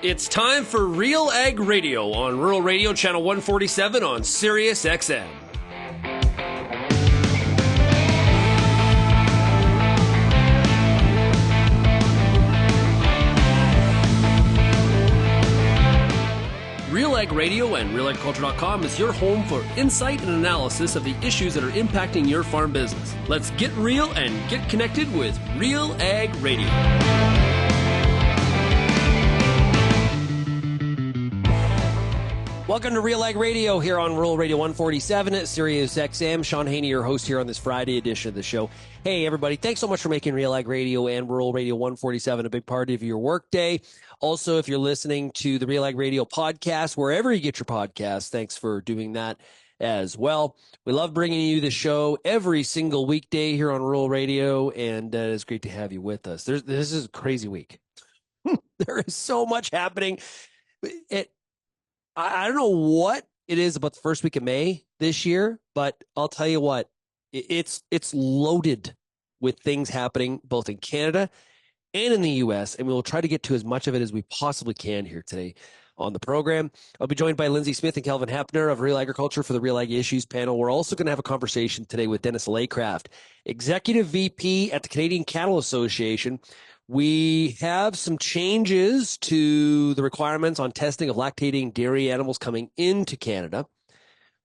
It's time for RealAg Radio on Rural Radio Channel 147 on Sirius XM. RealAg Radio and RealAgriculture.com is your home for insight and analysis of the issues that are impacting your farm business. Let's get real and get connected with RealAg Radio. Welcome to RealAg Radio here on Rural Radio 147 at Sirius XM. Shaun Haney, your host here on this Friday edition of the show. Hey, everybody. Thanks so much for making RealAg Radio and Rural Radio 147 a big part of your workday. Also, if you're listening to the RealAg Radio podcast, wherever you get your podcasts, thanks for doing that as well. We love bringing you the show every single weekday here on Rural Radio, and it's great to have you with us. This is a crazy week. There is so much happening. I don't know what it is about the first week of May this year, but I'll tell you what, it's loaded with things happening both in Canada and in the U.S., and we will try to get to as much of it as we possibly can here today on the program. I'll be joined by Lyndsey Smith and Kelvin Heppner of RealAgriculture for the RealAg Issues Panel. We're also going to have a conversation today with Dennis Laycraft, Executive VP at the Canadian Cattle Association. We have some changes to the requirements on testing of lactating dairy animals coming into Canada.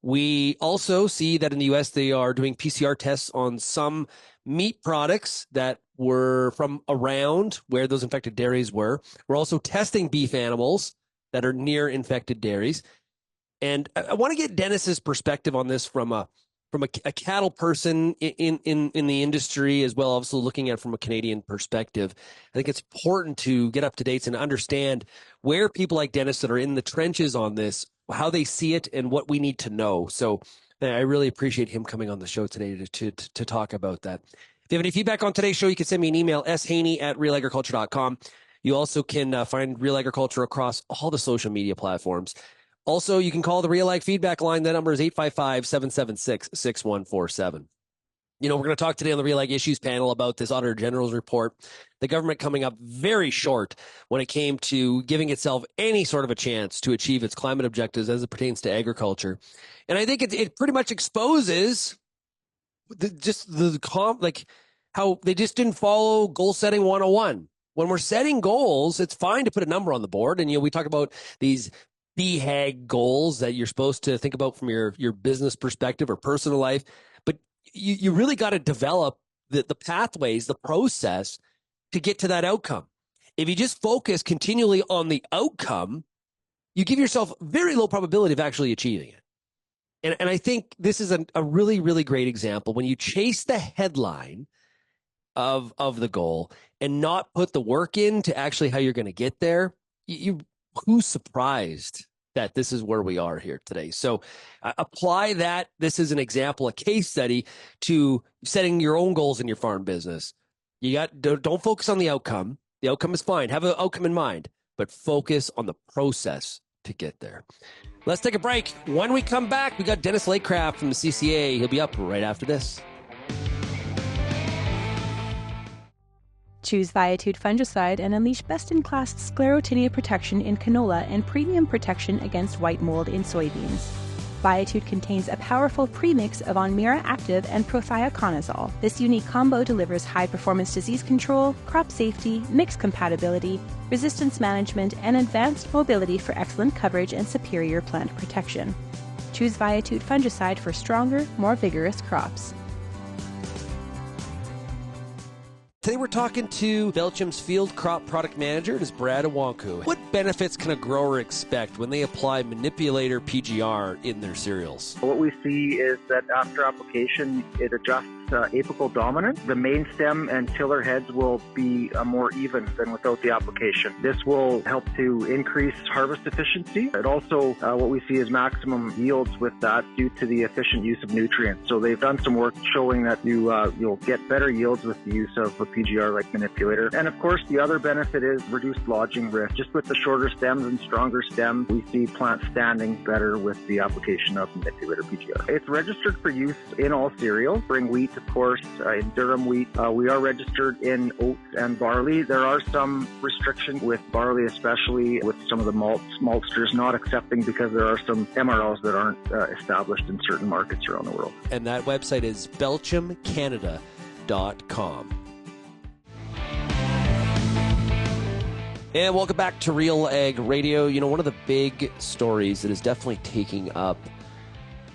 We also see that in the U.S. they are doing PCR tests on some meat products that were from around where those infected dairies were. We're also testing beef animals that are near infected dairies. And I want to get Dennis's perspective on this from a cattle person in the industry as well, also looking at it from a Canadian perspective. I think it's important to get up to date and understand where people like Dennis that are in the trenches on this, how they see it and what we need to know. So I really appreciate him coming on the show today to talk about that. If you have any feedback on today's show, you can send me an email, shaney@realagriculture.com. You also can find Real Agriculture across all the social media platforms. Also, you can call the RealAg feedback line. That number is 855-776-6147. You know, we're going to talk today on the RealAg Issues Panel about this Auditor General's report. The government coming up very short when it came to giving itself any sort of a chance to achieve its climate objectives as it pertains to agriculture. And I think it pretty much exposes how they just didn't follow goal setting 101. When we're setting goals, it's fine to put a number on the board. And, we talk about these BHAG goals that you're supposed to think about from your business perspective or personal life. But you really got to develop the pathways, the process to get to that outcome. If you just focus continually on the outcome, you give yourself very low probability of actually achieving it. And I think this is a really, really great example. When you chase the headline of the goal and not put the work into actually how you're going to get there, who's surprised that this is where we are here today? So apply that. This is an example, a case study to setting your own goals in your farm business. Don't focus on the outcome. The outcome is fine. Have an outcome in mind, but focus on the process to get there. Let's take a break. When we come back, we got Dennis Laycraft from the CCA. He'll be up right after this. Choose Viatude fungicide and unleash best-in-class sclerotinia protection in canola and premium protection against white mold in soybeans. Viatude contains a powerful premix of Onmira Active and prothioconazole. This unique combo delivers high-performance disease control, crop safety, mix compatibility, resistance management, and advanced mobility for excellent coverage and superior plant protection. Choose Viatude fungicide for stronger, more vigorous crops. Today we're talking to Belgium's Field Crop Product Manager. It is Brad Awanku. What benefits can a grower expect when they apply manipulator PGR in their cereals? What we see is that after application, it adjusts apical dominance. The main stem and tiller heads will be more even than without the application. This will help to increase harvest efficiency. It also, what we see is maximum yields with that due to the efficient use of nutrients. So they've done some work showing that you'll get better yields with the use of a PGR like manipulator. And of course, the other benefit is reduced lodging risk. Just with the shorter stems and stronger stems, we see plants standing better with the application of manipulator PGR. It's registered for use in all cereals. Bring wheat, of course, in durum wheat. We are registered in oats and barley. There are some restrictions with barley, especially with some of the maltsters not accepting because there are some MRLs that aren't established in certain markets around the world. And that website is belchimcanada.com. And welcome back to RealAg Radio. You know, one of the big stories that is definitely taking up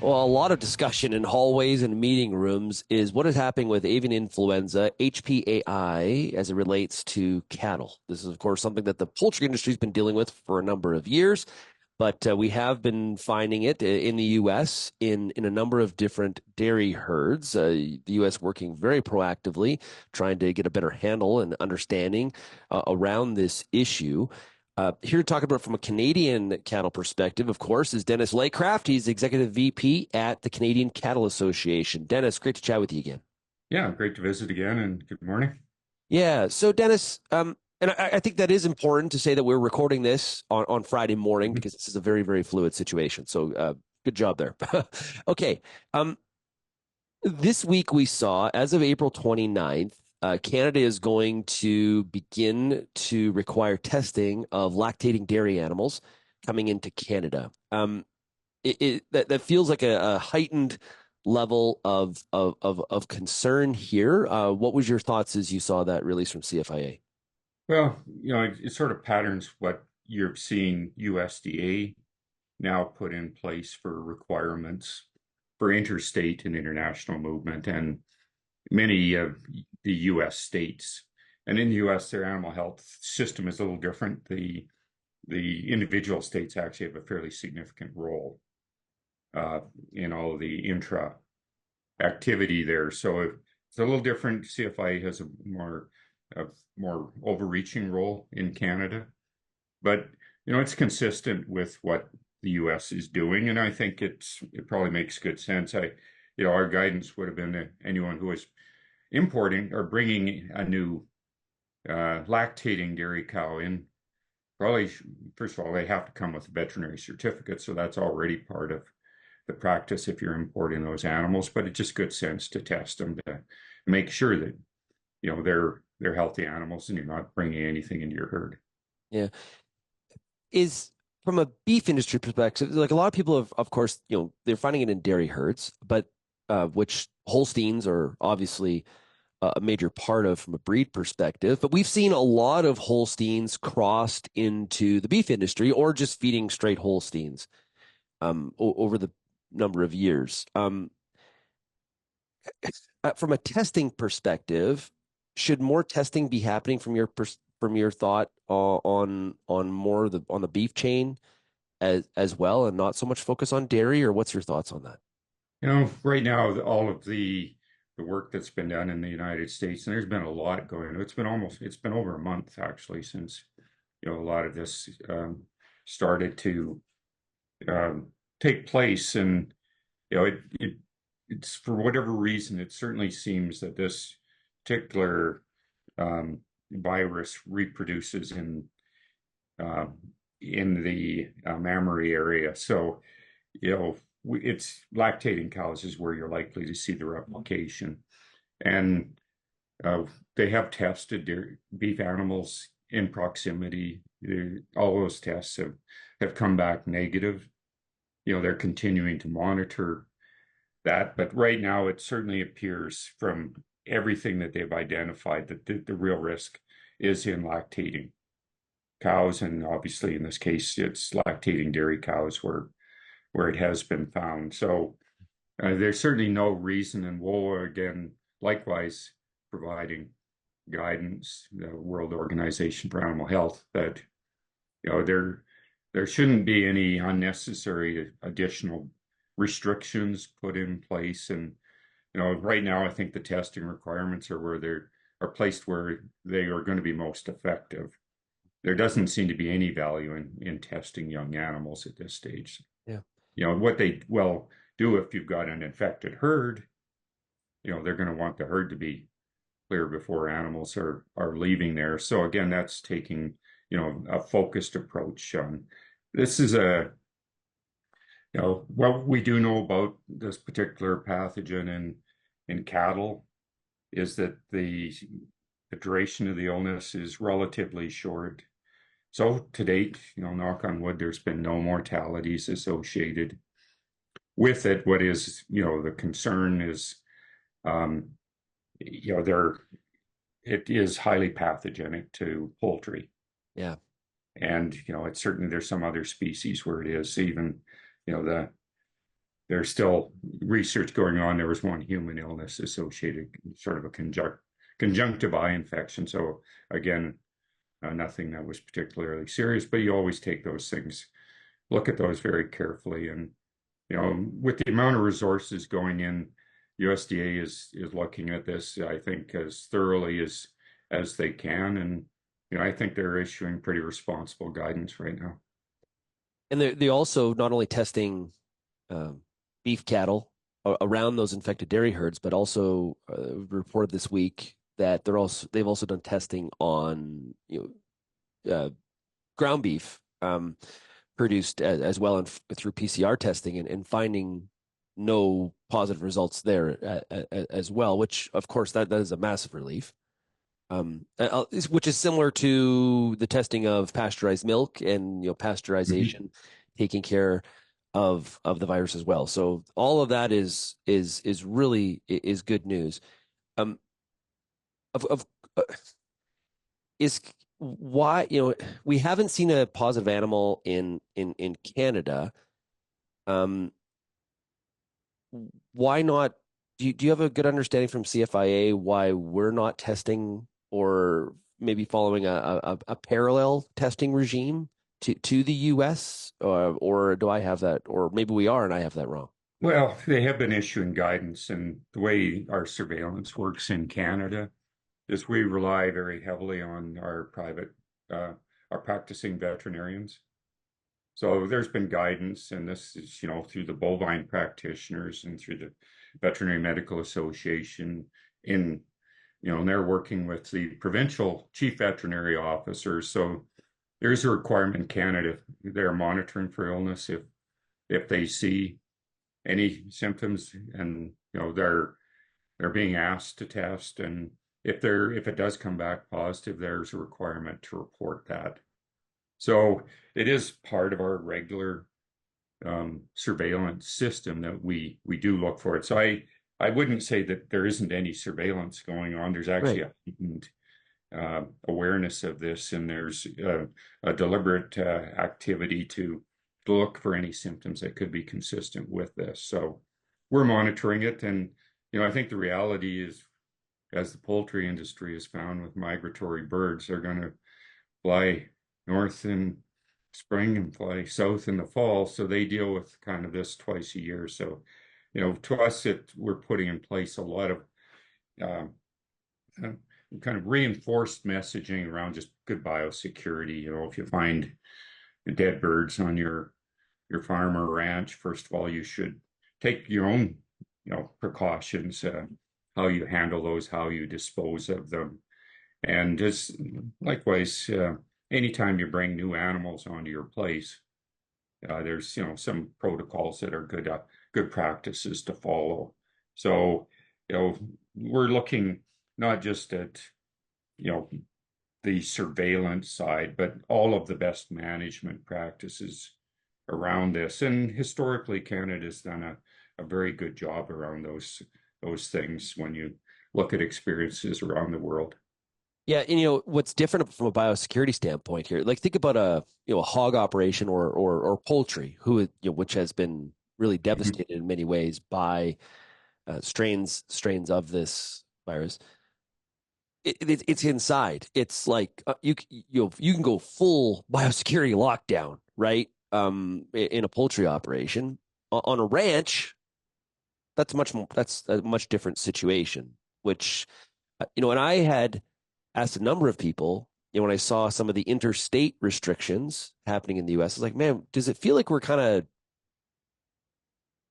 a lot of discussion in hallways and meeting rooms is what is happening with avian influenza, HPAI, as it relates to cattle. This is, of course, something that the poultry industry has been dealing with for a number of years, but we have been finding it in the U.S. in a number of different dairy herds. The U.S. working very proactively, trying to get a better handle and understanding around this issue. Here to talk about it from a Canadian cattle perspective, of course, is Dennis Laycraft. He's Executive VP at the Canadian Cattle Association. Dennis, great to chat with you again. Yeah, great to visit again, and good morning. Yeah, so Dennis, and I think that is important to say that we're recording this on Friday morning because this is a very, very fluid situation. So good job there. Okay. This week we saw, as of April 29th, Canada is going to begin to require testing of lactating dairy animals coming into Canada. That feels like a heightened level of concern here. What was your thoughts as you saw that release from CFIA? Well, you know, it sort of patterns what you're seeing USDA now put in place for requirements for interstate and international movement, and many of the U.S. states. And in the U.S., their animal health system is a little different. The individual states actually have a fairly significant role in all of the intra activity there. So it's a little different. CFI has a more overreaching role in Canada, but you know, it's consistent with what the U.S. is doing, and I think it probably makes good sense. Our guidance would have been that anyone who is importing or bringing a new lactating dairy cow in, probably, first of all, they have to come with a veterinary certificate, so that's already part of the practice if you're importing those animals, but it's just good sense to test them to make sure that, you know, they're healthy animals and you're not bringing anything into your herd. Yeah. Is from a beef industry perspective, like a lot of people have, of course, you know, they're finding it in dairy herds, but which Holsteins are obviously a major part of from a breed perspective. But we've seen a lot of Holsteins crossed into the beef industry or just feeding straight Holsteins over the number of years. From a testing perspective, should more testing be happening from your thought on more on the beef chain as well, and not so much focus on dairy? Or what's your thoughts on that? You know, right now, all of the work that's been done in the United States, and there's been a lot going on. It's been over a month actually since, you know, a lot of this started to take place, and you know, it's for whatever reason, it certainly seems that this particular virus reproduces in the mammary area. So, you know, it's lactating cows is where you're likely to see the replication, and they have tested their beef animals in proximity. All those tests have come back negative. You know, they're continuing to monitor that, but right now it certainly appears from everything that they've identified that the real risk is in lactating cows, and obviously in this case it's lactating dairy cows where it has been found. So there's certainly no reason, and WOA again likewise providing guidance, the World Organization for Animal Health, that you know there shouldn't be any unnecessary additional restrictions put in place. And you know, right now I think the testing requirements are where they are placed where they are going to be most effective. There doesn't seem to be any value in testing young animals at this stage. Yeah. You know, what they will do if you've got an infected herd, you know, they're going to want the herd to be clear before animals are leaving there. So again, that's taking, you know, a focused approach. This is you know, what we do know about this particular pathogen in cattle is that the duration of the illness is relatively short. So to date, knock on wood, there's been no mortalities associated with it. What is, the concern is, it is highly pathogenic to poultry. Yeah. And, it's certainly, there's some other species where it is even, there's still research going on. There was one human illness associated, sort of a conjunctive eye infection. So again, nothing that was particularly serious, but you always take those things, look at those very carefully. And, with the amount of resources going in, USDA is looking at this, I think, as thoroughly as they can. And, I think they're issuing pretty responsible guidance right now. And they also not only testing beef cattle around those infected dairy herds, but also reported this week that they've also done testing on ground beef produced as well through PCR testing and finding no positive results there as well, which of course that is a massive relief. Which is similar to the testing of pasteurized milk and pasteurization, taking care of the virus as well. So all of that is really good news. Is why we haven't seen a positive animal in Canada. Why not? Do you have a good understanding from CFIA why we're not testing or maybe following a parallel testing regime to the U.S. or do I have that, or maybe we are and I have that wrong? Well, they have been issuing guidance, and the way our surveillance works in Canada is we rely very heavily on our practicing veterinarians. So there's been guidance, and this is, through the bovine practitioners and through the Veterinary Medical Association and they're working with the provincial chief veterinary officers. So there's a requirement in Canada. They're monitoring for illness if they see any symptoms, and they're being asked to test, and if it does come back positive, there's a requirement to report that. So it is part of our regular surveillance system that we do look for it. So I wouldn't say that there isn't any surveillance going on. There's actually a heightened awareness of this, and there's a deliberate activity to look for any symptoms that could be consistent with this. So we're monitoring it, and I think the reality is, as the poultry industry has found with migratory birds, they're going to fly north in spring and fly south in the fall. So they deal with kind of this twice a year. So, to us, we're putting in place a lot of kind of reinforced messaging around just good biosecurity. If you find dead birds on your farm or ranch, first of all, you should take your own, precautions, how you handle those, how you dispose of them. And just likewise, anytime you bring new animals onto your place, there's some protocols that are good practices to follow. So we're looking not just at the surveillance side, but all of the best management practices around this. And historically, Canada's done a very good job around those things when you look at experiences around the world. Yeah, and what's different from a biosecurity standpoint here, like think about a hog operation or poultry, which has been really devastated in many ways by strains of this virus. It's inside. It's like you can go full biosecurity lockdown, right? In a poultry operation. On a ranch, that's a much different situation. Which, and I had asked a number of people, when I saw some of the interstate restrictions happening in the U.S., I was like, man, does it feel like we're kind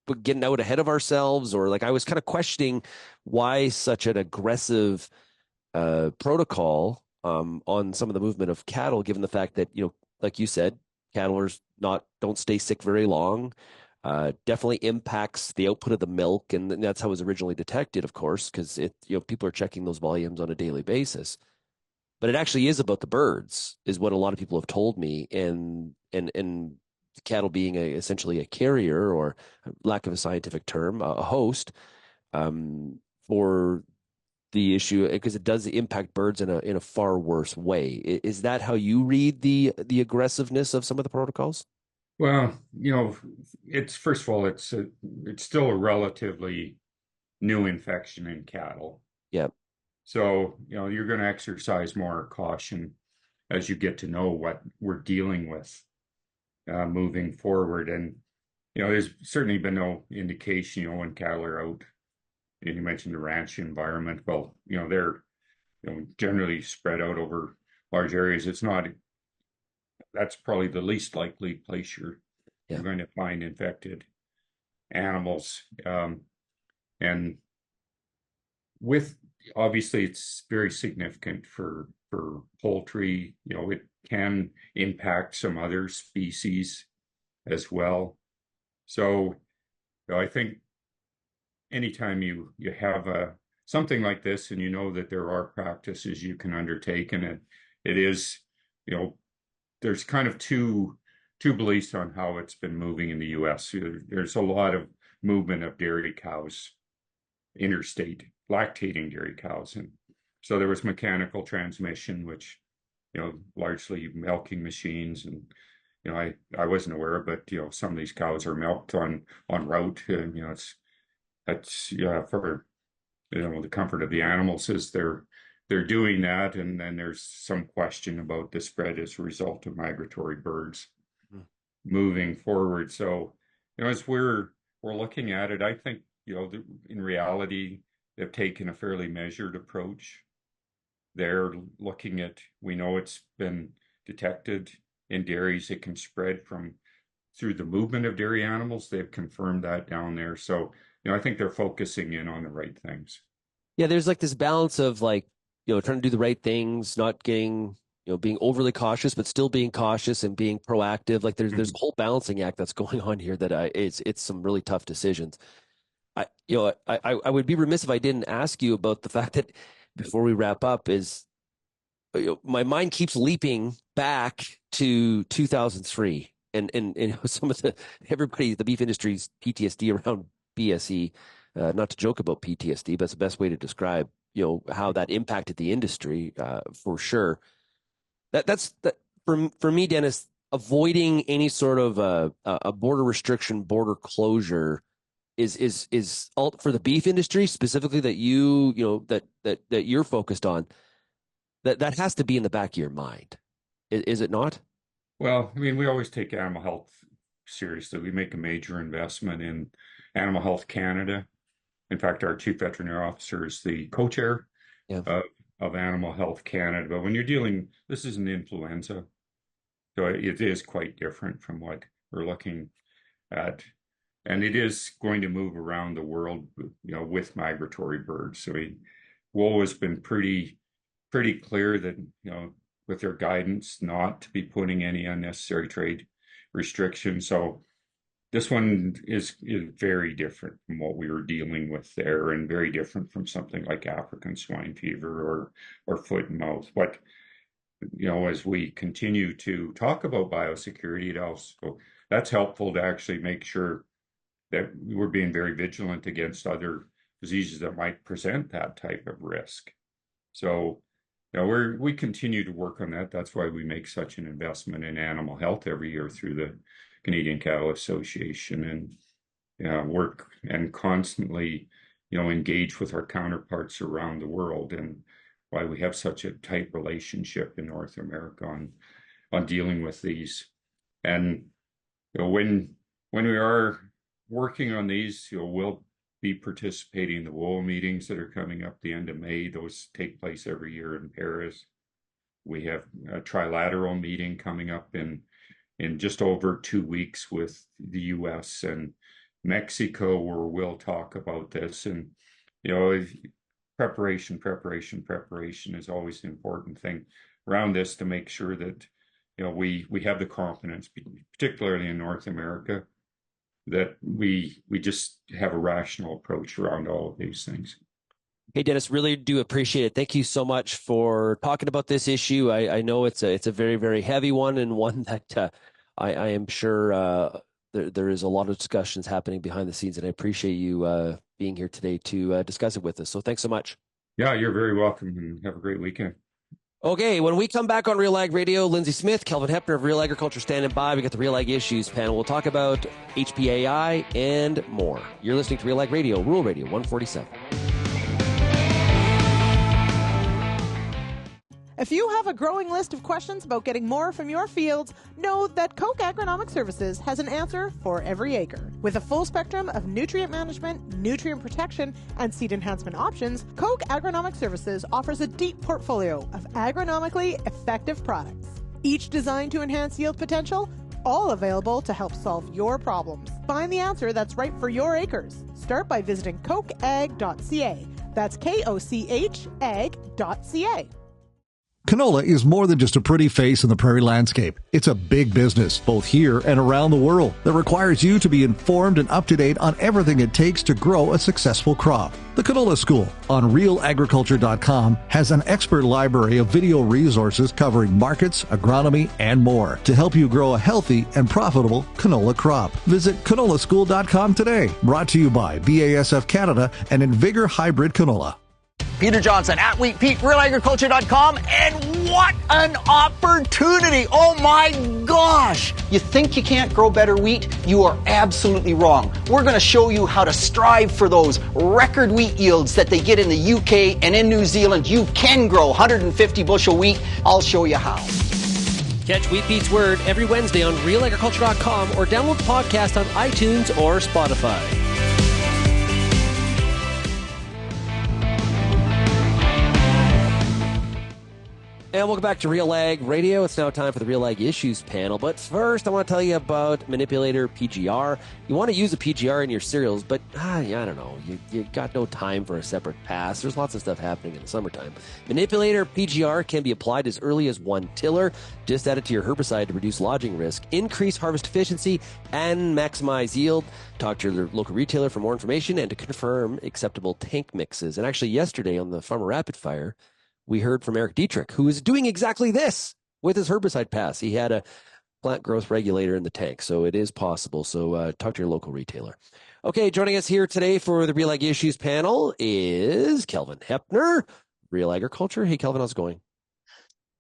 of getting out ahead of ourselves? Or like I was kind of questioning why such an aggressive protocol on some of the movement of cattle, given the fact that, like you said, cattle don't stay sick very long. definitely impacts the output of the milk, and that's how it was originally detected, of course, because people are checking those volumes on a daily basis. But it actually is about the birds, is what a lot of people have told me, and cattle being essentially a carrier, or lack of a scientific term, a host, for the issue, because it does impact birds in a far worse way. Is that how you read the aggressiveness of some of the protocols? Well, it's first of all, it's still a relatively new infection in cattle. Yeah. So, you're going to exercise more caution as you get to know what we're dealing with moving forward. And, there's certainly been no indication, when cattle are out, and you mentioned the ranch environment. Well, they're, generally spread out over large areas. That's probably the least likely place you're going to find infected animals. And with obviously it's very significant for poultry. It can impact some other species as well. So I think anytime you have something like this, and that there are practices you can undertake, and it is, there's kind of two beliefs on how it's been moving in the U.S. There's a lot of movement of dairy cows interstate, lactating dairy cows. And so there was mechanical transmission, which, largely milking machines. And, I wasn't aware, but, some of these cows are milked on route. And, for, the comfort of the animals is they're doing that. And then there's some question about the spread as a result of migratory birds moving forward. So, as we're looking at it, I think, in reality, they've taken a fairly measured approach. They're looking at, we know it's been detected in dairies. It can spread through the movement of dairy animals. They've confirmed that down there. So, I think they're focusing in on the right things. Yeah, there's like this balance of trying to do the right things, not getting, being overly cautious, but still being cautious and being proactive. Like there's a whole balancing act that's going on here that it's some really tough decisions. I would be remiss if I didn't ask you about the fact that before we wrap up is my mind keeps leaping back to 2003 and some of the beef industry's PTSD around BSE. Not to joke about PTSD, but it's the best way to describe how that impacted the industry for sure. That's for me, Dennis. Avoiding any sort of a border restriction, border closure is all for the beef industry specifically that that you're focused on. That has to be in the back of your mind, is it not? Well, I mean, we always take animal health seriously. We make a major investment in Animal Health Canada. In fact, our chief veterinary officer is the co-chair of Animal Health Canada. But when this is an influenza, so it is quite different from what we're looking at. And it is going to move around the world, with migratory birds. So WOA has been pretty clear that, with their guidance not to be putting any unnecessary trade restrictions. So this one is very different from what we were dealing with there, and very different from something like African swine fever or foot and mouth. But, as we continue to talk about biosecurity, that's helpful to actually make sure that we're being very vigilant against other diseases that might present that type of risk. So, we continue to work on that. That's why we make such an investment in animal health every year through the Canadian Cattle Association, and work and constantly, engage with our counterparts around the world, and why we have such a tight relationship in North America on dealing with these. And when we are working on these, we'll be participating in the WOA meetings that are coming up the end of May. Those take place every year in Paris. We have a trilateral meeting coming up in just over 2 weeks with the US and Mexico, where we'll talk about this. And, preparation is always the important thing around this, to make sure that, we have the confidence, particularly in North America, that we just have a rational approach around all of these things. Hey, Dennis, really do appreciate it. Thank you so much for talking about this issue. I know it's a very, very heavy one, and one that I am sure there is a lot of discussions happening behind the scenes, and I appreciate you being here today to discuss it with us. So thanks so much. Yeah, you're very welcome, and have a great weekend. Okay, when we come back on RealAg Radio, Lyndsey Smith, Kelvin Heppner of RealAgriculture standing by. We got the RealAg Issues Panel. We'll talk about HPAI and more. You're listening to RealAg Radio, Rural Radio 147. If you have a growing list of questions about getting more from your fields, know that Koch Agronomic Services has an answer for every acre. With a full spectrum of nutrient management, nutrient protection, and seed enhancement options, Koch Agronomic Services offers a deep portfolio of agronomically effective products, each designed to enhance yield potential, all available to help solve your problems. Find the answer that's right for your acres. Start by visiting kochag.ca. That's KOCH ag.ca. Canola is more than just a pretty face in the prairie landscape. It's a big business, both here and around the world, that requires you to be informed and up to date on everything it takes to grow a successful crop. The Canola School on RealAgriculture.com has an expert library of video resources covering markets, agronomy, and more to help you grow a healthy and profitable canola crop. Visit canolaschool.com today. Brought to you by BASF Canada and Invigor Hybrid Canola. Peter Johnson at Wheat Pete, RealAgriculture.com, and what an opportunity! Oh my gosh! You think you can't grow better wheat? You are absolutely wrong. We're going to show you how to strive for those record wheat yields that they get in the UK and in New Zealand. You can grow 150 bushel wheat. I'll show you how. Catch Wheat Pete's Word every Wednesday on RealAgriculture.com or download the podcast on iTunes or Spotify. And welcome back to RealAg Radio. It's now time for the RealAg Issues Panel. But first, I want to tell you about Manipulator PGR. You want to use a PGR in your cereals, but I don't know. You got no time for a separate pass. There's lots of stuff happening in the summertime. Manipulator PGR can be applied as early as one tiller. Just add it to your herbicide to reduce lodging risk, increase harvest efficiency, and maximize yield. Talk to your local retailer for more information and to confirm acceptable tank mixes. And actually, yesterday on the Farmer Rapid Fire, we heard from Eric Dietrich, who is doing exactly this with his herbicide pass. He had a plant growth regulator in the tank, so it is possible. So talk to your local retailer. Okay, joining us here today for the RealAg Issues Panel is Kelvin Heppner, Real Agriculture. Hey, Kelvin, how's it going?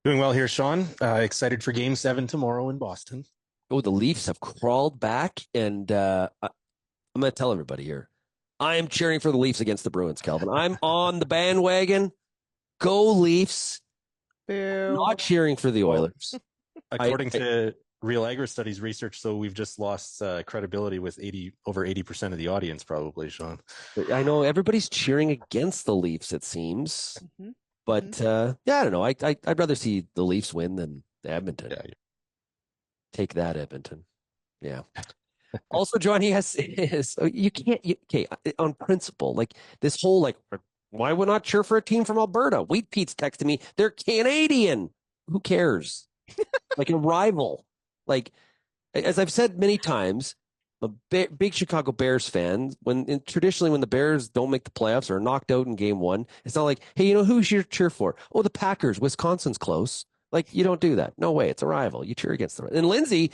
Doing well here, Shaun. Excited for Game 7 tomorrow in Boston. Oh, the Leafs have crawled back, and I'm going to tell everybody here. I am cheering for the Leafs against the Bruins, Kelvin. I'm on the bandwagon. Go Leafs. Boo. Not cheering for the Oilers. According to Real Agri Studies research, so we've just lost credibility with over 80% of the audience, probably, Shaun. I know everybody's cheering against the Leafs, it seems. Mm-hmm. But, I don't know. I'd rather see the Leafs win than Edmonton. Yeah. Take that, Edmonton. Yeah. Also joining us is, you can't, okay, on principle, like this whole, like, why would not cheer for a team from Alberta? Wheat Pete's texting me. They're Canadian. Who cares? Like a rival. Like, as I've said many times, a big Chicago Bears fan, traditionally when the Bears don't make the playoffs or are knocked out in game one, it's not like, hey, you know who you cheer for? Oh, the Packers. Wisconsin's close. Like, you don't do that. No way. It's a rival. You cheer against them. And Lyndsey,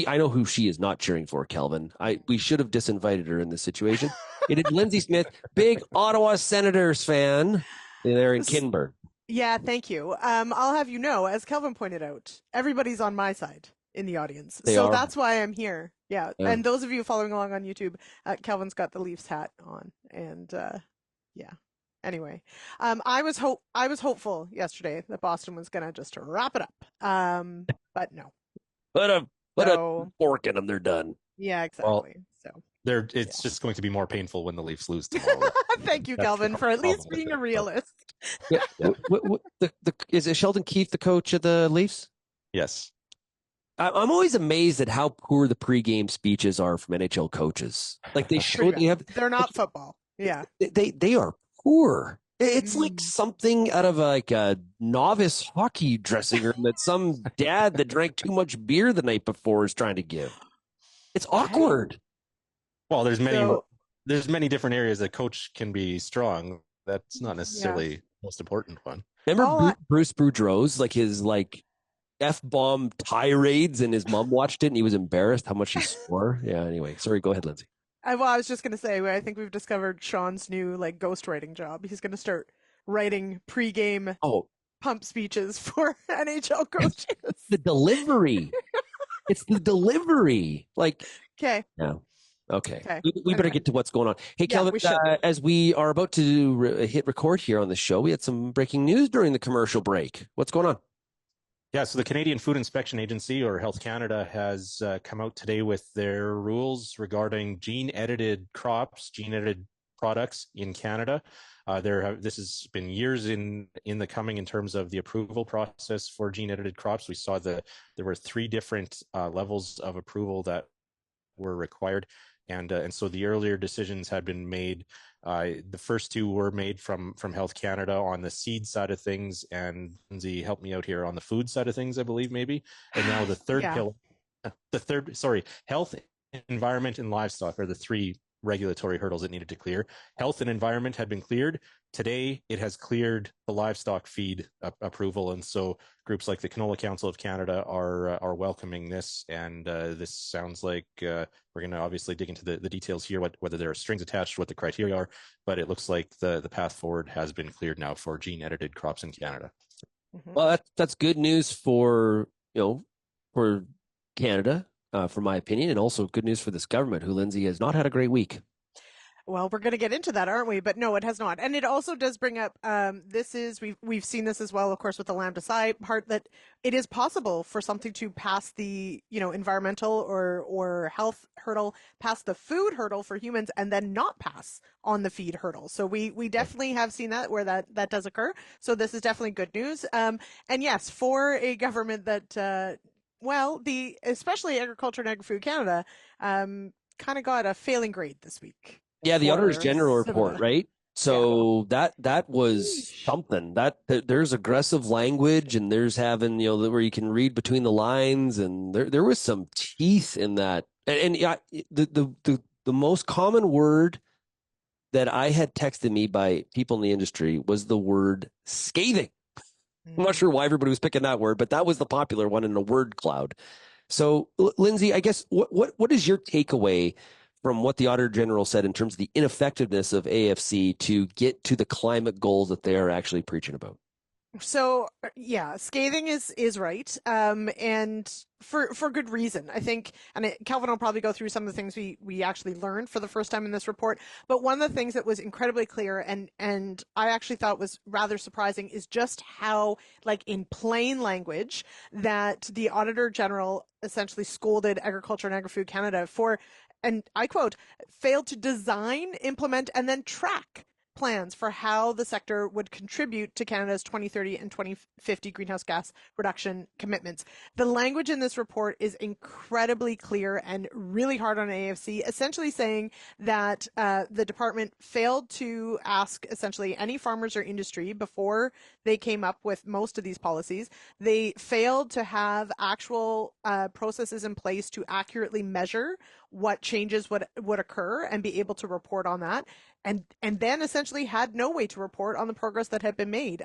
I know who she is not cheering for, Kelvin. We should have disinvited her in this situation. It is Lyndsey Smith, big Ottawa Senators fan there in Kinburn. Yeah, thank you. I'll have you know, as Kelvin pointed out, everybody's on my side in the audience. That's why I'm here. Yeah. And those of you following along on YouTube, Kelvin's got the Leafs hat on. And yeah. Anyway, I was hopeful yesterday that Boston was going to just wrap it up. But no. Put a fork in them. They're done. Yeah, exactly. It's just going to be more painful when the Leafs lose tomorrow. Thank you, Kelvin, for at least being a realist. Yeah. Is it Sheldon Keefe the coach of the Leafs? Yes. I'm always amazed at how poor the pregame speeches are from NHL coaches. Like they're not football. Yeah. They are poor. It's like something out of like a novice hockey dressing room that some dad that drank too much beer the night before is trying to give. It's awkward. Well, there's many different areas that coach can be strong. That's not necessarily the most important one. Remember Bruce Boudreau's, like his F-bomb tirades, and his mom watched it and he was embarrassed how much he swore. Yeah, anyway. Sorry, go ahead, Lyndsey. I was just going to say, I think we've discovered Shaun's new ghostwriting job. He's going to start writing pre-game pump speeches for NHL coaches. The delivery. It's the delivery. Okay. Yeah. Okay. We better get to what's going on. Hey, Kelvin, we as we are about to hit record here on the show, we had some breaking news during the commercial break. What's going on? Yeah, so the Canadian Food Inspection Agency, or Health Canada, has come out today with their rules regarding gene-edited crops, gene-edited products in Canada. This has been years in the coming in terms of the approval process for gene-edited crops. We saw there were 3 different levels of approval that were required, and so the earlier decisions had been made. The first 2 were made from Health Canada on the seed side of things, and Lyndsey helped me out here on the food side of things, I believe, maybe. And now the third pillar, health, environment, and livestock are the 3 regulatory hurdles it needed to clear. Health and environment had been cleared. Today, it has cleared the livestock feed approval, and so groups like the Canola Council of Canada are welcoming this. And this sounds like we're going to obviously dig into the details here, whether there are strings attached, what the criteria are. But it looks like the path forward has been cleared now for gene-edited crops in Canada. Well, that's good news for Canada, for my opinion, and also good news for this government, who, Lyndsey, has not had a great week. Well, we're going to get into that, aren't we? But no, it has not. And it also does bring up, we've seen this as well, of course, with the lambda side part, that it is possible for something to pass the, environmental or health hurdle, pass the food hurdle for humans, and then not pass on the feed hurdle. So we definitely have seen that where that does occur. So this is definitely good news. And yes, for a government that, especially Agriculture and Agri-Food Canada, kind of got a failing grade this week. Yeah, the Auditor General report, right? So that was something. That there's aggressive language, and there's having where you can read between the lines, and there was some teeth in that. And the most common word that I had texted me by people in the industry was the word scathing. I'm not sure why everybody was picking that word, but that was the popular one in the word cloud. So, Lyndsey, I guess what is your takeaway from what the Auditor General said in terms of the ineffectiveness of AAFC to get to the climate goals that they are actually preaching about? So, scathing is right, and for good reason, I think. And Kelvin will probably go through some of the things we actually learned for the first time in this report. But one of the things that was incredibly clear, and I actually thought was rather surprising, is just how, in plain language, that the Auditor General essentially scolded Agriculture and Agri-Food Canada for, and I quote, failed to design, implement, and then track plans for how the sector would contribute to Canada's 2030 and 2050 greenhouse gas reduction commitments. The language in this report is incredibly clear and really hard on AAFC, essentially saying that the department failed to ask essentially any farmers or industry before they came up with most of these policies. They failed to have actual processes in place to accurately measure what changes would occur and be able to report on that. And then essentially had no way to report on the progress that had been made.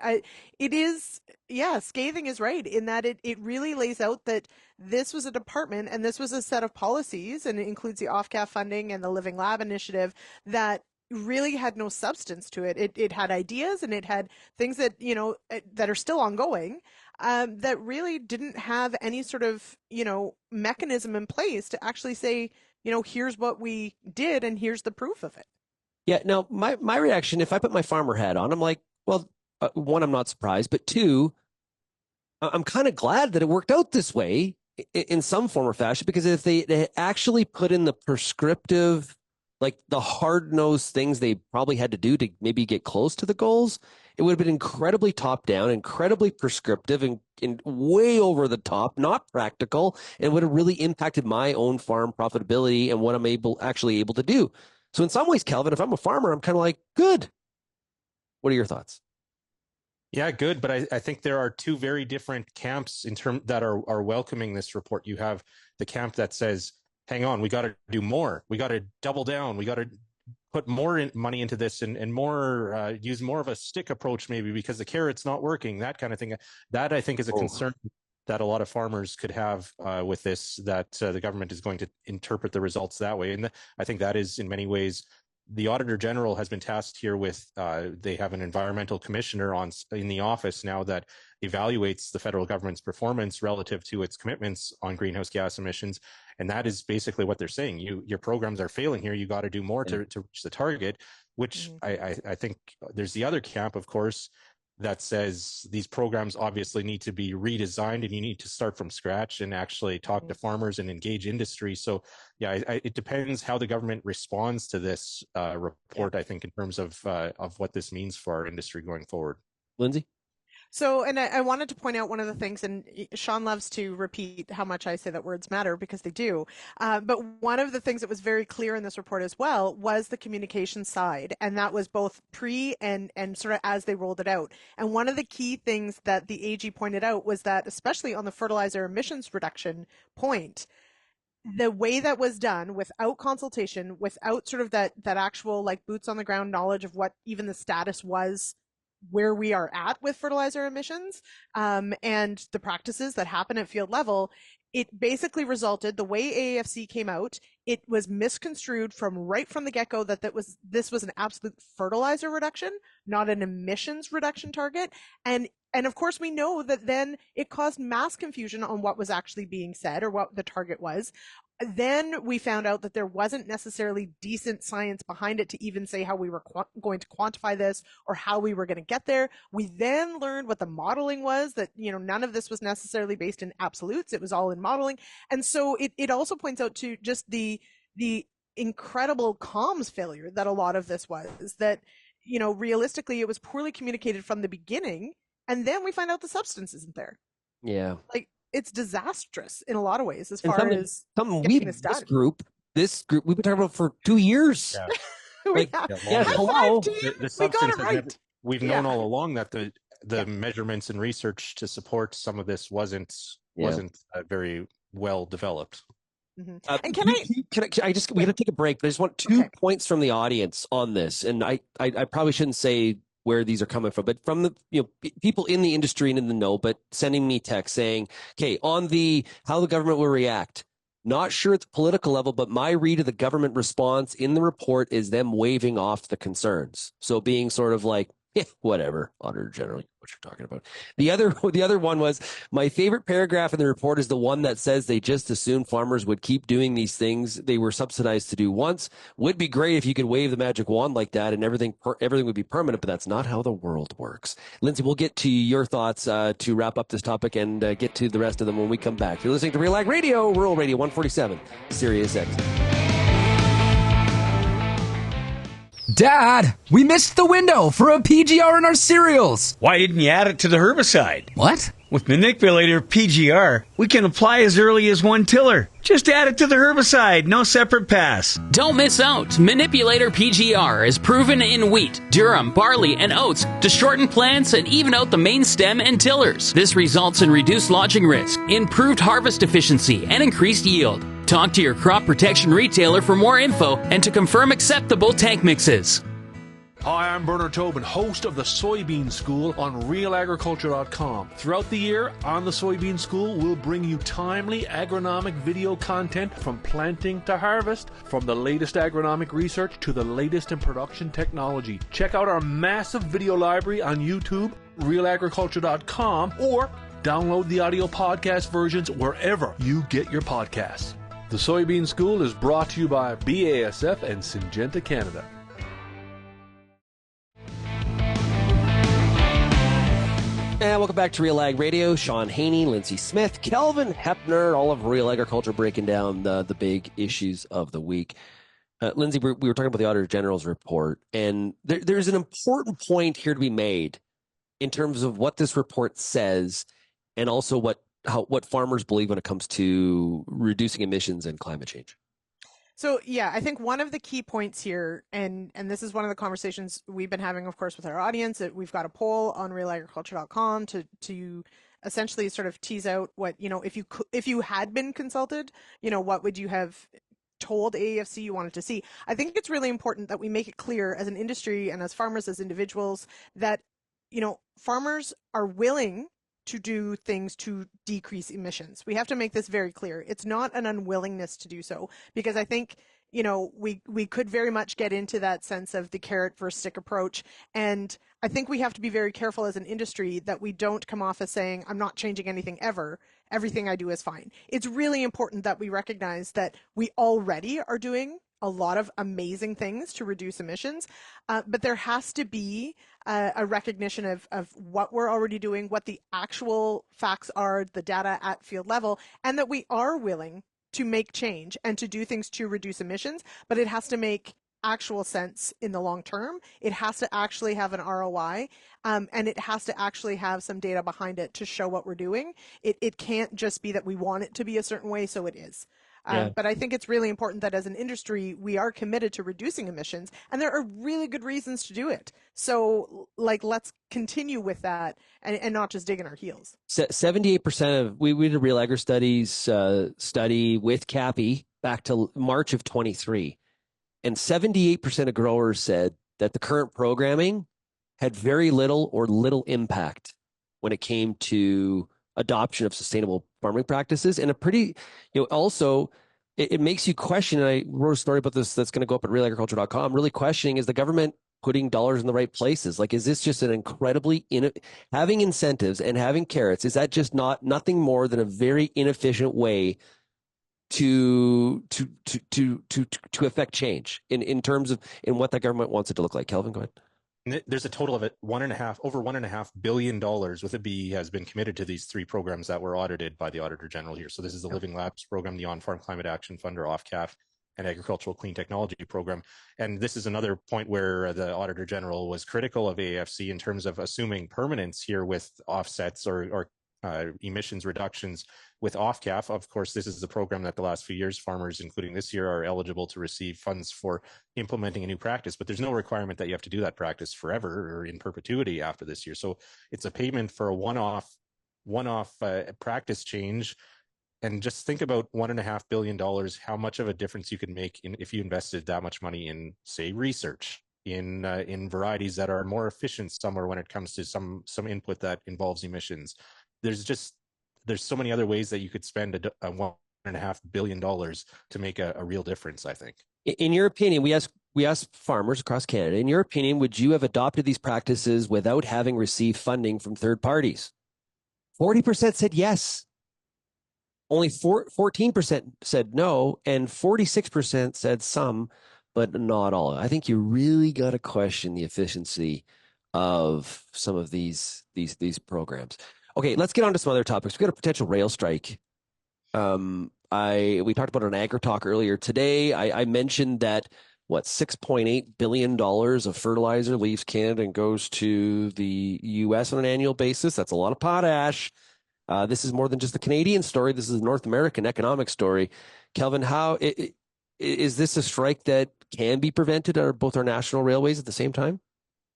Scathing is right in that it really lays out that this was a department and this was a set of policies, and it includes the off-CAF funding and the Living Lab initiative, that really had no substance to it. It had ideas and it had things that, that are still ongoing, that really didn't have any sort of, mechanism in place to actually say, here's what we did and here's the proof of it. Yeah. Now, my reaction, if I put my farmer hat on, I'm like, well, one, I'm not surprised, but two, I'm kind of glad that it worked out this way in some form or fashion, because if they actually put in the prescriptive, the hard-nosed things they probably had to do to maybe get close to the goals, it would have been incredibly top-down, incredibly prescriptive, and way over the top, not practical, and would have really impacted my own farm profitability and what I'm actually able to do. So in some ways, Kelvin, if I'm a farmer, I'm kind of like, good. What are your thoughts? Yeah, good. But I think there are 2 very different camps that are welcoming this report. You have the camp that says hang on, we got to do more. We got to double down. We got to put more money into this and more use more of a stick approach maybe because the carrot's not working, that kind of thing. That I think is a concern that a lot of farmers could have with this, that the government is going to interpret the results that way. And I think that is in many ways, the Auditor General has been tasked here with, they have an environmental commissioner in the office now that evaluates the federal government's performance relative to its commitments on greenhouse gas emissions. And that is basically what they're saying. Your programs are failing here. You got to do more to reach the target, which I think there's the other camp, of course, that says these programs obviously need to be redesigned and you need to start from scratch and actually talk to farmers and engage industry. So yeah, it depends how the government responds to this report, I think, in terms of what this means for our industry going forward. Lyndsey? So, and I wanted to point out one of the things, and Shaun loves to repeat how much I say that words matter because they do. But one of the things that was very clear in this report as well was the communication side. And that was both pre and sort of as they rolled it out. And one of the key things that the AG pointed out was that, especially on the fertilizer emissions reduction point, the way that was done without consultation, without sort of that actual like boots on the ground knowledge of what even the status was, where we are at with fertilizer emissions and the practices that happen at field level, it basically resulted, the way AAFC came out, it was misconstrued right from the get-go that this was an absolute fertilizer reduction, not an emissions reduction target. And of course, we know that then it caused mass confusion on what was actually being said or what the target was. Then we found out that there wasn't necessarily decent science behind it to even say how we were going to quantify this or how we were going to get there. We then learned what the modeling was, that, none of this was necessarily based in absolutes. It was all in modeling. And so it also points out to just the incredible comms failure that a lot of this was, that, realistically, it was poorly communicated from the beginning. And then we find out the substance isn't there. Yeah. Like, it's disastrous in a lot of ways as far as getting this done. This group we've been talking about for 2 years. Yeah. Hello. The substance right. We've known all along that the measurements and research to support some of this wasn't very well developed. Mm-hmm. And we got to take a break, but I just want two points from the audience on this. And I probably shouldn't say where these are coming from, but from the people in the industry and in the know, but sending me text saying, okay, on how the government will react. Not sure at the political level, but my read of the government response in the report is them waving off the concerns. So being sort of like, whatever, Auditor General, what you're talking about. The other one was, my favorite paragraph in the report is the one that says they just assumed farmers would keep doing these things they were subsidized to do once. Would be great if you could wave the magic wand like that and everything would be permanent, but that's not how the world works. Lyndsey, we'll get to your thoughts to wrap up this topic and get to the rest of them when we come back. You're listening to RealAg Radio, Rural Radio 147, Sirius XM. Dad, we missed the window for a PGR in our cereals. Why didn't you add it to the herbicide? What? With Manipulator PGR, we can apply as early as one tiller. Just add it to the herbicide, no separate pass. Don't miss out. Manipulator PGR is proven in wheat, durum, barley, and oats to shorten plants and even out the main stem and tillers. This results in reduced lodging risk, improved harvest efficiency, and increased yield. Talk to your crop protection retailer for more info and to confirm acceptable tank mixes. Hi, I'm Bernard Tobin, host of the Soybean School on RealAgriculture.com. Throughout the year, on the Soybean School, we'll bring you timely agronomic video content from planting to harvest, from the latest agronomic research to the latest in production technology. Check out our massive video library on YouTube, RealAgriculture.com, or download the audio podcast versions wherever you get your podcasts. The Soybean School is brought to you by BASF and Syngenta Canada. And welcome back to RealAg Radio. Shaun Haney, Lyndsey Smith, Kelvin, Heppner, all of Real Agriculture breaking down the big issues of the week. Lyndsey, we were talking about the Auditor General's report, and there's an important point here to be made in terms of what this report says and also what farmers believe when it comes to reducing emissions and climate change. So, yeah, I think one of the key points here, and this is one of the conversations we've been having, of course, with our audience, that we've got a poll on realagriculture.com to essentially sort of tease out what, if you had been consulted, what would you have told AAFC you wanted to see. I think it's really important that we make it clear as an industry and as farmers, as individuals, that, farmers are willing to do things to decrease emissions. We have to make this very clear. It's not an unwillingness to do so, because I think, we could very much get into that sense of the carrot versus stick approach. And I think we have to be very careful as an industry that we don't come off as saying, I'm not changing anything ever. Everything I do is fine. It's really important that we recognize that we already are doing a lot of amazing things to reduce emissions, but there has to be a recognition of what we're already doing, what the actual facts are, the data at field level, and that we are willing to make change and to do things to reduce emissions, but it has to make actual sense in the long term. It has to actually have an ROI, and it has to actually have some data behind it to show what we're doing. It can't just be that we want it to be a certain way, so it is. But I think it's really important that as an industry, we are committed to reducing emissions, and there are really good reasons to do it. So, let's continue with that and not just dig in our heels. 78% of, we did a Real Agri Studies study with CAPI back to March of 23, and 78% of growers said that the current programming had very little or little impact when it came to adoption of sustainable farming practices. And a pretty, also, it makes you question, and I wrote a story about this that's going to go up at RealAgriculture.com, really questioning, is the government putting dollars in the right places? Is this just an incredibly, having incentives and having carrots, is that just nothing more than a very inefficient way to affect change in terms of what the government wants it to look like? Kelvin, go ahead. There's a total of over $1.5 billion with a B has been committed to these three programs that were audited by the Auditor General here. So this is the Living Labs program, the On-Farm Climate Action Fund, or OFCAF, and Agricultural Clean Technology program. And this is another point where the Auditor General was critical of AAFC in terms of assuming permanence here with offsets or emissions reductions with OFCAF. Of course, this is the program that the last few years farmers, including this year, are eligible to receive funds for implementing a new practice, but there's no requirement that you have to do that practice forever or in perpetuity after this year. So it's a payment for a one-off practice change. And just think about $1.5 billion, how much of a difference you could make if you invested that much money in, say, research, in varieties that are more efficient somewhere when it comes to some input that involves emissions. There's so many other ways that you could spend a $1.5 billion to make a real difference, I think. In your opinion, we asked farmers across Canada, in your opinion, would you have adopted these practices without having received funding from third parties? 40% said yes. Only 14% said no, and 46% said some, but not all. I think you really got to question the efficiency of some of these programs. Okay, let's get on to some other topics. We've got a potential rail strike. We talked about it on AgriTalk earlier today. I mentioned that, $6.8 billion of fertilizer leaves Canada and goes to the U.S. on an annual basis. That's a lot of potash. This is more than just a Canadian story. This is a North American economic story. Kelvin, how is this a strike that can be prevented on both our national railways at the same time?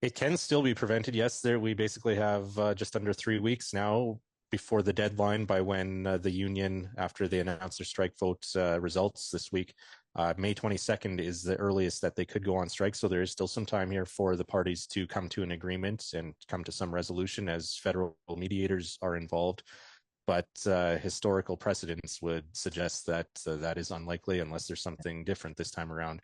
It can still be prevented. Yes, we basically have just under 3 weeks now before the deadline by when the union, after they announce their strike vote results this week. May 22nd is the earliest that they could go on strike. So there is still some time here for the parties to come to an agreement and come to some resolution, as federal mediators are involved. But historical precedents would suggest that that is unlikely unless there's something different this time around.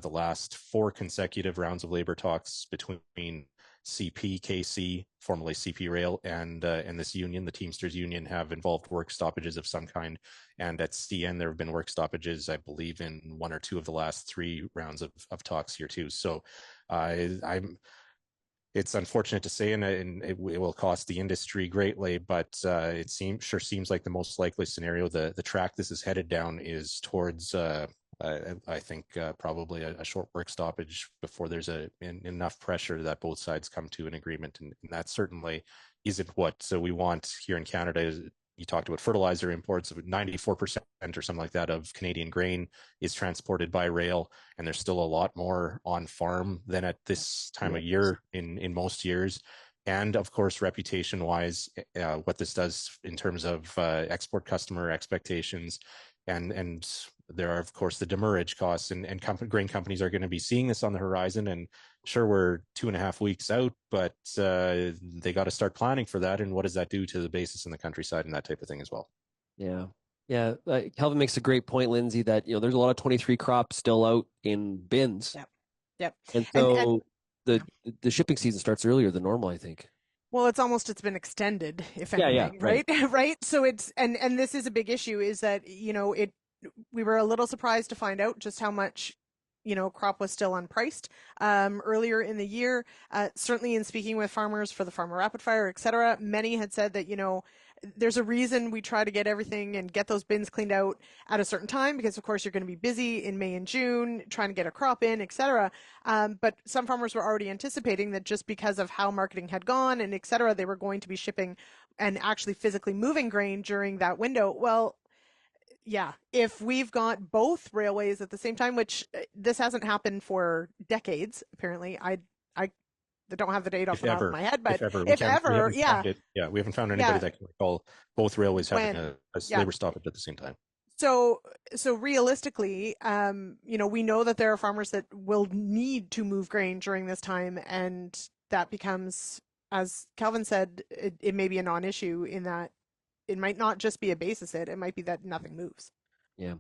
The last 4 consecutive rounds of labor talks between CPKC, formerly CP Rail, and this union, the Teamsters Union, have involved work stoppages of some kind. And at CN, there have been work stoppages, I believe, in 1 or 2 of the last 3 rounds of talks here too. So it's unfortunate to say, and it will cost the industry greatly, but it seems like the most likely scenario. The track this is headed down is towards, I think, probably a short work stoppage before there's enough pressure that both sides come to an agreement, and that certainly isn't what we want here in Canada. You talked about fertilizer imports. 94% or something like that of Canadian grain is transported by rail, and there's still a lot more on farm than at this time of year in most years. and of course, reputation-wise, what this does in terms of export customer expectations, and there are, of course, the demurrage costs, and grain companies are going to be seeing this on the horizon. And sure, we're 2.5 weeks out, but they got to start planning for that. And what does that do to the basis in the countryside and that type of thing as well? Yeah. Yeah. Kelvin makes a great point, Lyndsey, that, there's a lot of 23 crops still out in bins. Yep. And so the shipping season starts earlier than normal, I think. Well, it's been extended, if anything, right? Right. So and this is a big issue, is that, we were a little surprised to find out just how much, crop was still unpriced earlier in the year. Certainly in speaking with farmers for the Farmer Rapid Fire, et cetera, many had said that, there's a reason we try to get everything and get those bins cleaned out at a certain time, because of course you're going to be busy in May and June trying to get a crop in, et cetera. But some farmers were already anticipating that just because of how marketing had gone and et cetera, they were going to be shipping and actually physically moving grain during that window. Well, yeah, if we've got both railways at the same time, which this hasn't happened for decades, apparently, I don't have the date off the top of my head, but if ever, we haven't found anybody that can recall both railways having a labor stoppage at the same time. So realistically, we know that there are farmers that will need to move grain during this time, and that becomes, as Kelvin said, it may be a non-issue in that it might not just be a basis hit; it might be that nothing moves. Yeah.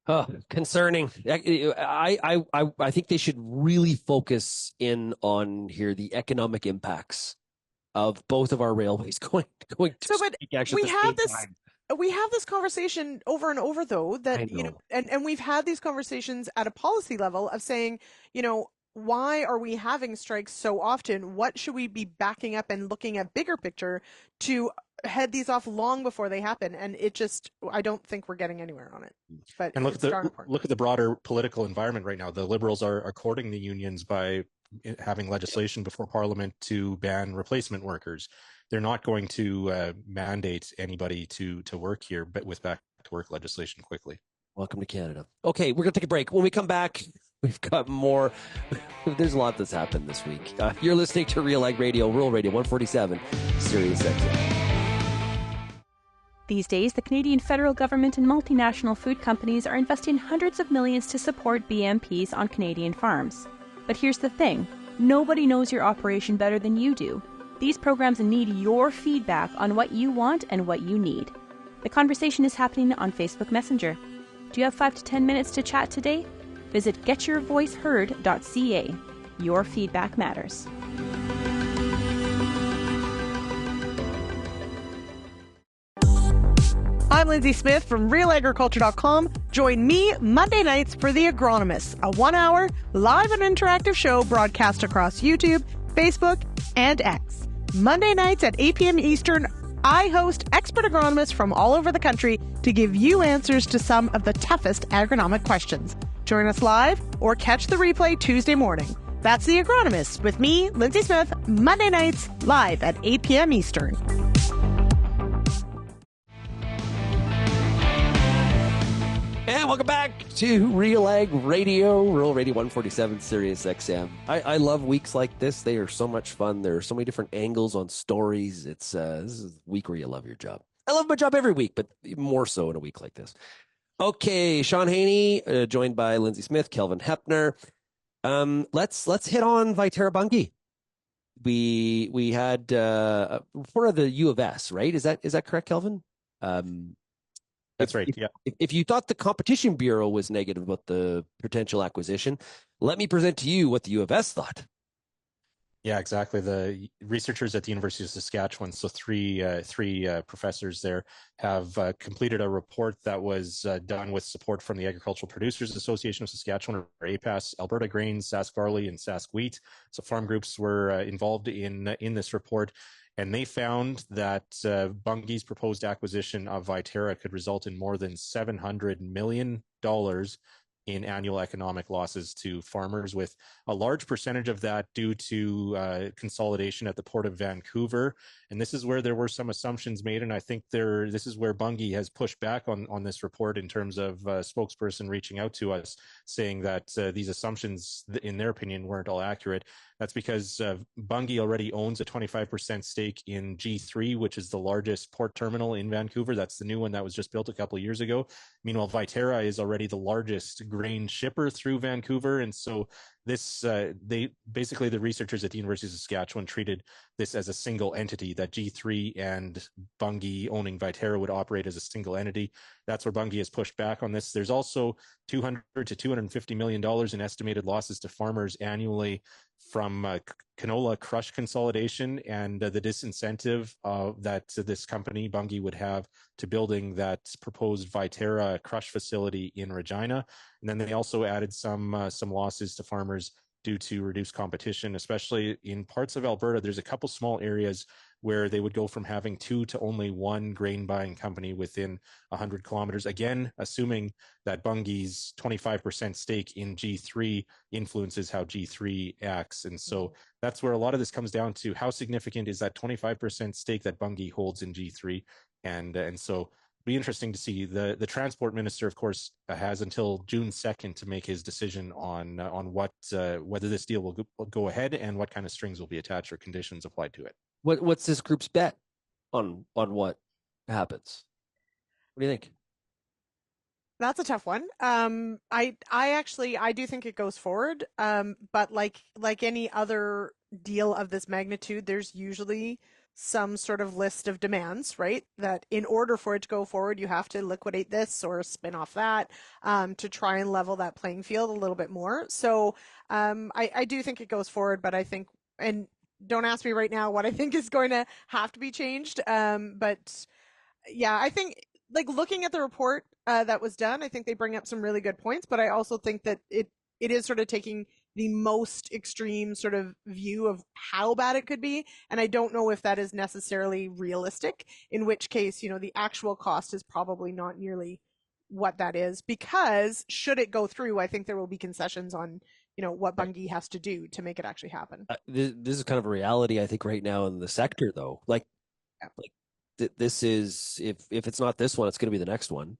Oh, concerning. I think they should really focus in on here the economic impacts of both of our railways going to we have this conversation over and over, though, that and we've had these conversations at a policy level of saying, why are we having strikes so often? What should we be backing up and looking at bigger picture to head these off long before they happen? And I don't think we're getting anywhere on it. But and look at the broader political environment right now. The Liberals are courting the unions by having legislation before Parliament to ban replacement workers. They're not going to mandate anybody to work here, but with back to work legislation quickly. Welcome to Canada. Okay, we're going to take a break. When we come back, we've got more. There's a lot that's happened this week. You're listening to RealAg Radio, Rural Radio 147, Sirius XM. These days, the Canadian federal government and multinational food companies are investing hundreds of millions to support BMPs on Canadian farms. But here's the thing, nobody knows your operation better than you do. These programs need your feedback on what you want and what you need. The conversation is happening on Facebook Messenger. Do you have 5 to 10 minutes to chat today? Visit getyourvoiceheard.ca. Your feedback matters. I'm Lyndsey Smith from RealAgriculture.com. Join me Monday nights for The Agronomists, a 1-hour live and interactive show broadcast across YouTube, Facebook, and X. Monday nights at 8 p.m. Eastern, I host expert agronomists from all over the country to give you answers to some of the toughest agronomic questions. Join us live or catch the replay Tuesday morning. That's The Agronomists with me, Lyndsey Smith, Monday nights live at 8 p.m. Eastern. And welcome back to RealAg Radio, Rural Radio 147, Sirius XM. I love weeks like this. They are so much fun. There are so many different angles on stories. This is a week where you love your job. I love my job every week, but more so in a week like this. Okay, Shaun Haney, joined by Lyndsey Smith, Kelvin Heppner. Let's hit on Viterra Bunge. We had a report of the U of S, right? Is that correct, Kelvin? That's right. Yeah. If you thought the Competition Bureau was negative about the potential acquisition, let me present to you what the U of S thought. Yeah, exactly. The researchers at the University of Saskatchewan, so three professors there, have completed a report that was done with support from the Agricultural Producers Association of Saskatchewan, or APAS, Alberta Grains, Sask Barley, and Sask Wheat. So farm groups were involved in this report. And they found that Bunge's proposed acquisition of Viterra could result in more than $700 million in annual economic losses to farmers, with a large percentage of that due to consolidation at the Port of Vancouver And this is where there were some assumptions made. And I think this is where Bunge has pushed back on this report in terms of a spokesperson reaching out to us saying that these assumptions, in their opinion, weren't all accurate. That's because Bunge already owns a 25% stake in G3, which is the largest port terminal in Vancouver. That's the new one that was just built a couple of years ago. Meanwhile, Viterra is already the largest grain shipper through Vancouver. And so this, the researchers at the University of Saskatchewan treated this as a single entity, that G3 and Bunge owning Viterra would operate as a single entity. That's where Bunge has pushed back on this. There's also $200 to $250 million in estimated losses to farmers annually from canola crush consolidation and the disincentive that this company, Bunge, would have to building that proposed Viterra crush facility in Regina. And then they also added some losses to farmers due to reduced competition, especially in parts of Alberta. There's a couple small areas where they would go from having 2 to only 1 grain buying company within 100 kilometers. Again, assuming that Bunge's 25% stake in G3 influences how G3 acts. And so that's where a lot of this comes down to: how significant is that 25% stake that Bunge holds in G3? And so be interesting to see. The transport minister, of course, has until June 2nd to make his decision on what whether this deal will go ahead and what kind of strings will be attached or conditions applied to it. What's this group's bet on what happens? What do you think? That's a tough one. I do think it goes forward. But like any other deal of this magnitude, there's usually some sort of list of demands, right? That in order for it to go forward, you have to liquidate this or spin off that, to try and level that playing field a little bit more. So I do think it goes forward, but I think, and don't ask me right now what I think is going to have to be changed. But yeah, I think, like, looking at the report that was done, I think they bring up some really good points, but I also think that it is sort of taking the most extreme sort of view of how bad it could be. And I don't know if that is necessarily realistic, in which case, the actual cost is probably not nearly what that is, because should it go through, I think there will be concessions on, what Bunge has to do to make it actually happen. This is kind of a reality, I think, right now in the sector, though. This is, if it's not this one, it's going to be the next one.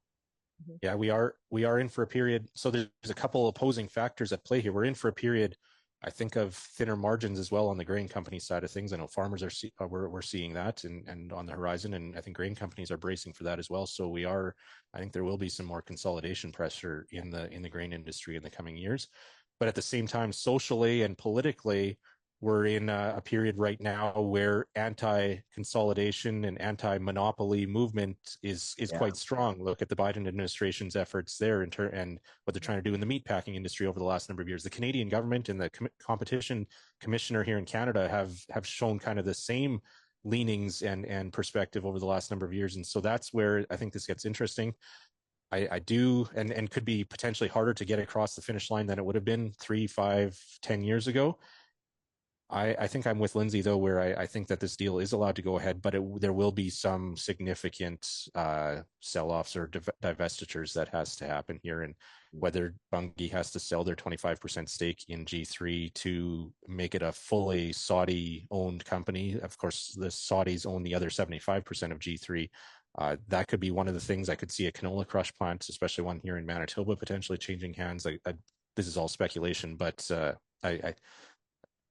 Yeah, we are in for a period. So there's a couple opposing factors at play here. We're in for a period, I think, of thinner margins as well on the grain company side of things. I know farmers we're seeing that and on the horizon, and I think grain companies are bracing for that as well. So I think there will be some more consolidation pressure in the grain industry in the coming years. But at the same time, socially and politically, we're in a period right now where anti-consolidation and anti-monopoly movement is quite strong. Look at the Biden administration's efforts there and what they're trying to do in the meatpacking industry over the last number of years. The Canadian government and the competition commissioner here in Canada have shown kind of the same leanings and perspective over the last number of years. And so that's where I think this gets interesting. I do, and could be potentially harder to get across the finish line than it would have been 3, 5, 10 years ago. I think I'm with Lyndsey, though, where I think that this deal is allowed to go ahead, but there will be some significant sell-offs or divestitures that has to happen here. And whether Bunge has to sell their 25% stake in G3 to make it a fully Saudi-owned company. Of course, the Saudis own the other 75% of G3. That could be one of the things. I could see a canola crush plant, especially one here in Manitoba, potentially changing hands. This is all speculation, but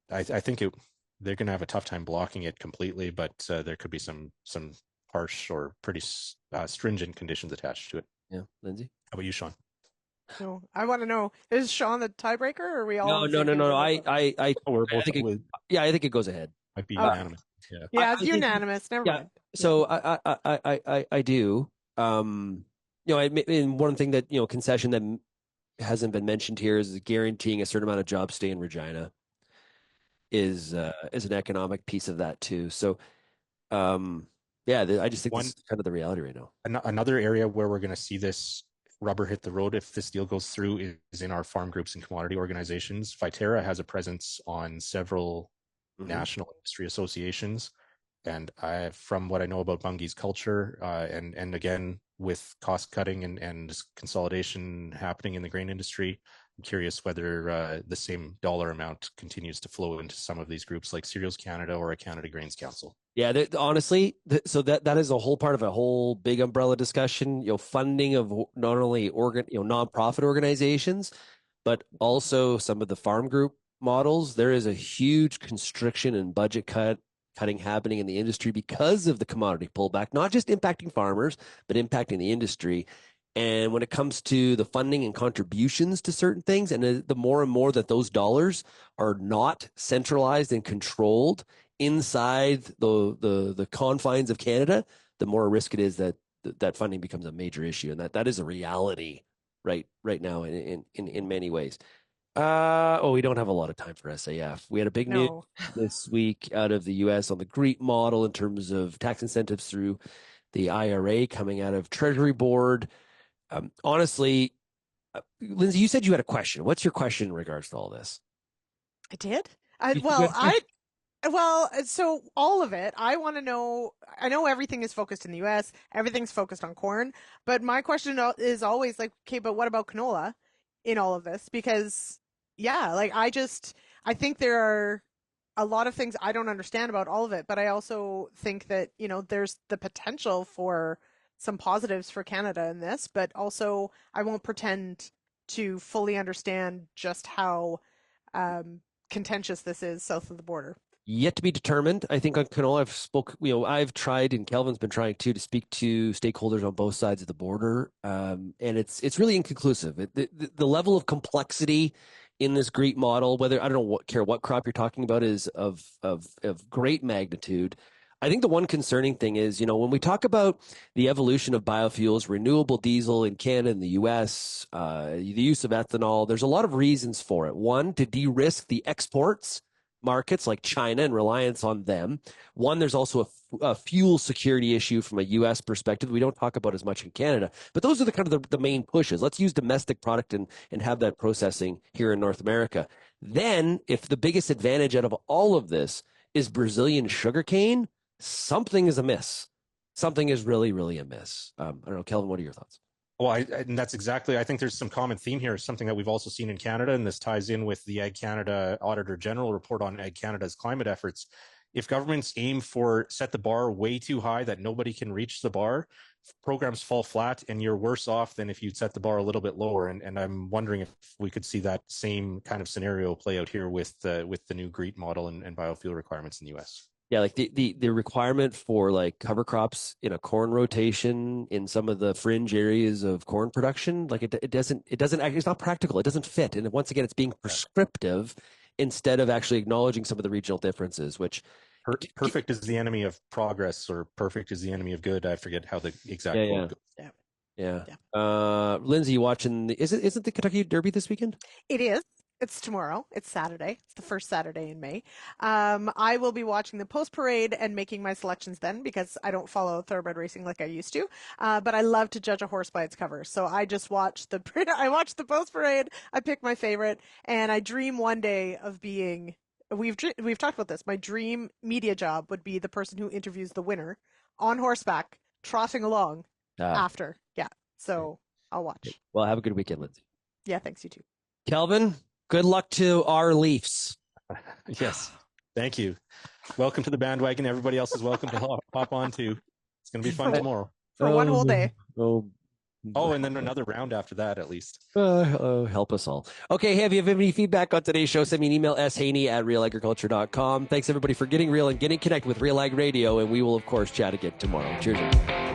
I think they're going to have a tough time blocking it completely, but there could be some harsh or pretty stringent conditions attached to it. Yeah, Lyndsey? How about you, Shaun? No, I want to know, is Shaun the tiebreaker, or are we all? No. I think it goes ahead. Might be unanimous. Yeah, it's unanimous. Never mind. So I do. And one thing that concession that hasn't been mentioned here is guaranteeing a certain amount of jobs stay in Regina. Is an economic piece of that too. So, I just think this is kind of the reality right now. Another area where we're going to see this rubber hit the road if this deal goes through is in our farm groups and commodity organizations. Viterra has a presence on several national industry associations, and from what I know about Bunge's culture, and again with cost cutting and consolidation happening in the grain industry, I'm curious whether the same dollar amount continues to flow into some of these groups like Cereals Canada or a Canada Grains Council. Yeah, honestly, so that is a whole part of a whole big umbrella discussion. Funding of not only nonprofit organizations, but also some of the farm group models. There is a huge constriction and budget cutting happening in the industry because of the commodity pullback, not just impacting farmers, but impacting the industry. And when it comes to the funding and contributions to certain things, and the more and more that those dollars are not centralized and controlled inside the confines of Canada, the more risk it is that funding becomes a major issue, and that is a reality right now in many ways. We don't have a lot of time for SAF. We had a big news this week out of the U.S. on the GREET model in terms of tax incentives through the IRA coming out of Treasury Board. Honestly, Lyndsey, you said you had a question. What's your question in regards to all this? I did. So all of it, I want to know, I know everything is focused in the U.S., everything's focused on corn, but my question is always like, okay, but what about canola in all of this? Because, I think there are a lot of things I don't understand about all of it, but I also think that, there's the potential for some positives for Canada in this, but also I won't pretend to fully understand just how contentious this is south of the border. Yet to be determined. I think on canola, I've tried, and Kelvin's been trying too, to speak to stakeholders on both sides of the border, and it's really inconclusive. The level of complexity in this GREET model, whether I don't care what crop you're talking about, is of great magnitude. I think the one concerning thing is, when we talk about the evolution of biofuels, renewable diesel in Canada and the U.S., the use of ethanol, there's a lot of reasons for it. One, to de-risk the exports markets like China and reliance on them. One, there's also a fuel security issue from a U.S. perspective we don't talk about as much in Canada. But those are the main pushes. Let's use domestic product and have that processing here in North America. Then, if the biggest advantage out of all of this is Brazilian sugarcane, something is amiss. Something is really, really amiss. I don't know, Kelvin, what are your thoughts? Well, and that's exactly, I think there's some common theme here, something that we've also seen in Canada, and this ties in with the Ag Canada Auditor General report on Ag Canada's climate efforts. If governments aim set the bar way too high that nobody can reach the bar, programs fall flat and you're worse off than if you set the bar a little bit lower. And I'm wondering if we could see that same kind of scenario play out here with the new GREET model and biofuel requirements in the U.S. Yeah, like the requirement for like cover crops in a corn rotation in some of the fringe areas of corn production, like it doesn't it's not practical. It doesn't fit. And once again, it's being prescriptive instead of actually acknowledging some of the regional differences, which perfect is the enemy of progress, or perfect is the enemy of good. I forget how the exact quote goes. Yeah. Lyndsey, you watching isn't the Kentucky Derby this weekend? It is. It's tomorrow. It's Saturday. It's the first Saturday in May. I will be watching the post parade and making my selections then, because I don't follow thoroughbred racing like I used to. But I love to judge a horse by its cover. So I just watch the post parade. I pick my favorite, and I dream one day of being. We've talked about this. My dream media job would be the person who interviews the winner on horseback, trotting along after. Yeah. So I'll watch. Well, have a good weekend, Lyndsey. Yeah. Thanks, you too. Kelvin, good luck to our Leafs. Yes. Thank you. Welcome to the bandwagon. Everybody else is welcome to hop on too. It's going to be fun tomorrow. For one whole day. And then another round after that, at least. Help us all. Okay, hey, if you have any feedback on today's show, send me an email, shaney@realagriculture.com. Thanks, everybody, for getting real and getting connected with RealAg Radio, and we will, of course, chat again tomorrow. Cheers.